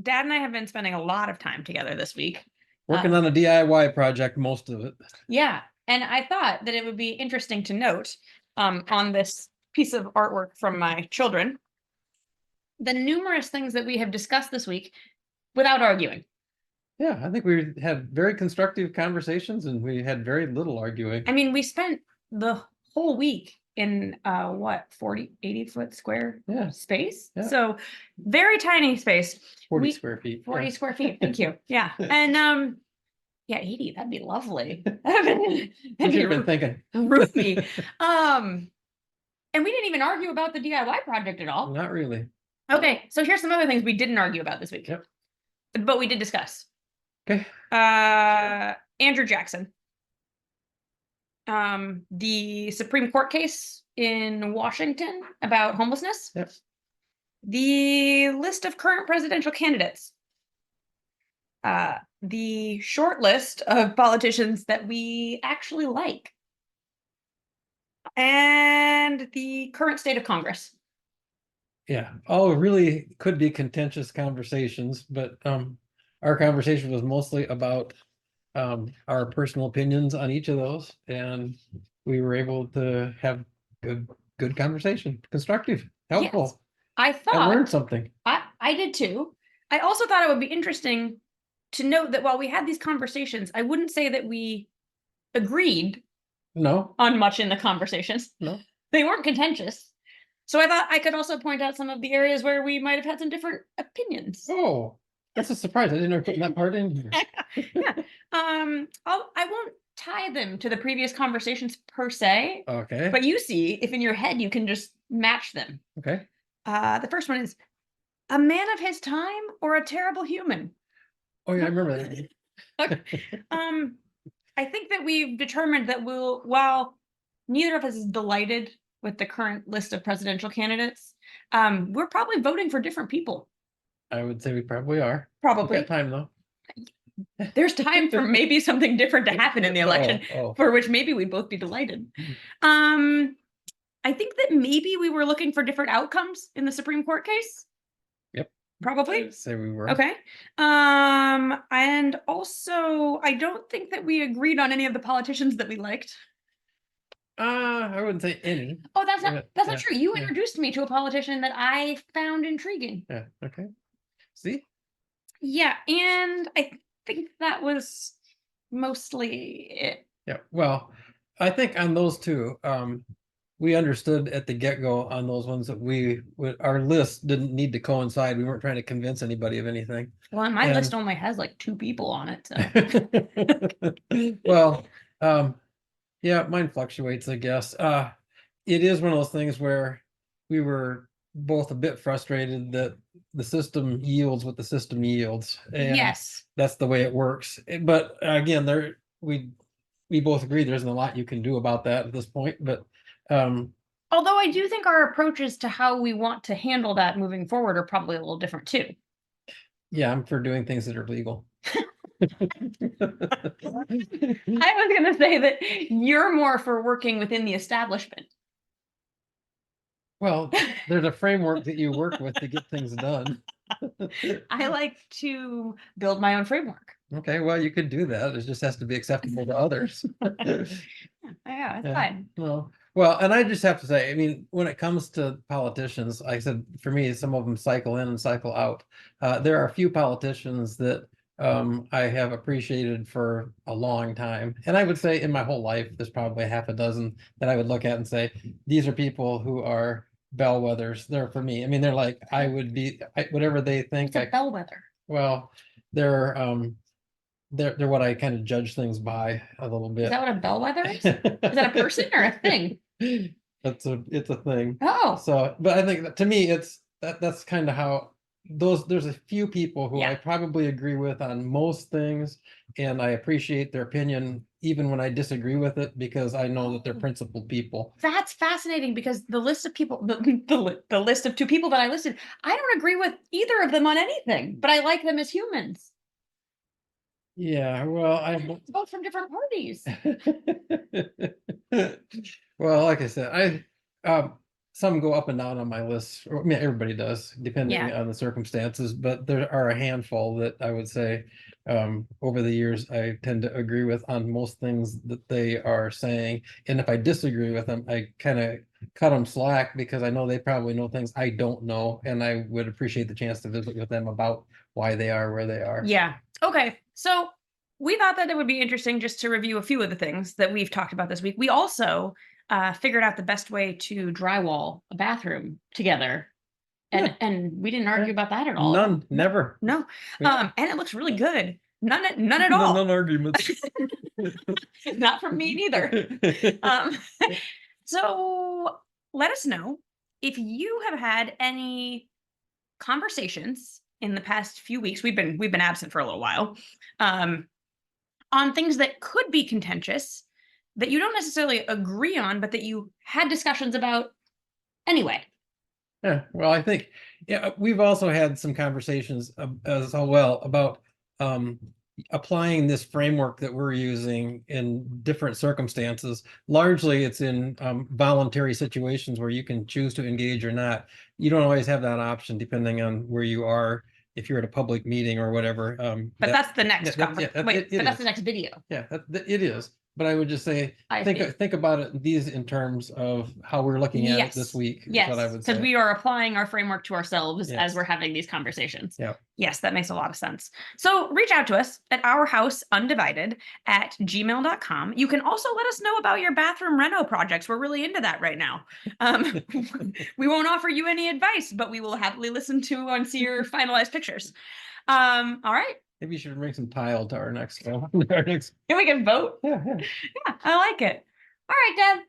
Dad and I have been spending a lot of time together this week. Working on a DIY project, most of it. Yeah, and I thought that it would be interesting to note on this piece of artwork from my children the numerous things that we have discussed this week without arguing. Yeah, I think we had very constructive conversations and we had very little arguing. I mean, we spent the whole week in what 80 foot square space. Yeah. So very tiny space. 40 square feet. 40 square feet. Thank you. Yeah. And yeah, 80, that'd be lovely. That'd be been thinking. Roomy. And we didn't even argue about the DIY project at all. Not really. Okay, so here's some other things we didn't argue about this week. Yep. But we did discuss. Okay. Andrew Jackson. The Supreme Court case in Washington about homelessness. Yep. The list of current presidential candidates. The short list of politicians that we actually like. And the current state of Congress. Yeah, all really could be contentious conversations, but our conversation was mostly about our personal opinions on each of those, and we were able to have good conversation, constructive, helpful. Yes. I learned something. I did too. I also thought it would be interesting to note that while we had these conversations, I wouldn't say that we agreed on much in the conversations. No. They weren't contentious. So I thought I could also point out some of the areas where we might have had some different opinions. Oh, that's a surprise. I didn't know putting that part in here. Yeah. I won't tie them to the previous conversations per se. Okay. But you see if in your head you can just match them. Okay. The first one is a man of his time or a terrible human. Oh yeah, I remember that. Okay. I think that we've determined that while neither of us is delighted with the current list of presidential candidates, we're probably voting for different people. I would say we probably are. Probably. We've got time though. There's time for maybe something different to happen in the election, for which maybe we'd both be delighted. I think that maybe we were looking for different outcomes in the Supreme Court case. Yep. Probably. I'd say we were. Okay. And also, I don't think that we agreed on any of the politicians that we liked. I wouldn't say any. Oh, that's not true. You introduced me to a politician that I found intriguing. Yeah. Okay. See? Yeah, and I think that was mostly it. Yeah. Well, I think on those two, we understood at the get-go on those ones that our list didn't need to coincide. We weren't trying to convince anybody of anything. Well, my list only has like 2 people on it. So. Well, yeah, mine fluctuates, I guess. It is one of those things where we were both a bit frustrated that the system yields what the system yields. And yes. That's the way it works. But again, we both agree there isn't a lot you can do about that at this point. But although I do think our approaches to how we want to handle that moving forward are probably a little different too. Yeah, I'm for doing things that are legal. I was going to say that you're more for working within the establishment. Well, there's a framework that you work with to get things done. I like to build my own framework. Okay, well, you could do that. It just has to be acceptable to others. Yeah, it's fine. Well, and I just have to say, I mean, when it comes to politicians, like I said, for me, some of them cycle in and cycle out. There are a few politicians that I have appreciated for a long time. And I would say in my whole life, there's probably half a dozen that I would look at and say, these are people who are bellwethers. They're for me. I mean, they're like, I would be, whatever they think. It's a bellwether. Well, they're what I kind of judge things by a little bit. Is that what a bellwether is? Is that a person or a thing? It's a thing. Oh. So, but I think that, to me, that's kind of how there's a few people who I probably agree with on most things, and I appreciate their opinion even when I disagree with it, because I know that they're principled people. That's fascinating, because the list of people, the list of 2 people that I listed, I don't agree with either of them on anything, but I like them as humans. Yeah, well, I both from different parties. Well, like I said, some go up and down on my list, or I mean, everybody does, depending Yeah. on the circumstances, but there are a handful that I would say over the years, I tend to agree with on most things that they are saying. And if I disagree with them, I kind of cut them slack because I know they probably know things I don't know, and I would appreciate the chance to visit with them about why they are where they are. Yeah. Okay. So we thought that it would be interesting just to review a few of the things that we've talked about this week. We also figured out the best way to drywall a bathroom together. Yeah. And we didn't argue about that at all. None, never. No. Yeah. And it looks really good. None at all. None arguments. Not from me neither. So let us know if you have had any conversations in the past few weeks. We've been absent for a little while, on things that could be contentious that you don't necessarily agree on, but that you had discussions about anyway. Yeah, well, I think, yeah, we've also had some conversations as well about applying this framework that we're using in different circumstances. Largely, it's in voluntary situations where you can choose to engage or not. You don't always have that option depending on where you are, if you're at a public meeting or whatever. But that's the next that's the next video. Yeah, it is. But I would just say, I see. think about it in terms of how we're looking at it this week. Is Yes, what I would say. because we are applying our framework to ourselves as Yes. we're having these conversations. Yeah. Yes, that makes a lot of sense. So reach out to us at ourhouseundivided@gmail.com. You can also let us know about your bathroom reno projects. We're really into that right now. We won't offer you any advice, but we will happily listen to and see your finalized pictures. All right. Maybe you should bring some tile to our next. Our next. Here we can vote. Yeah. Yeah, I like it. All right, Deb.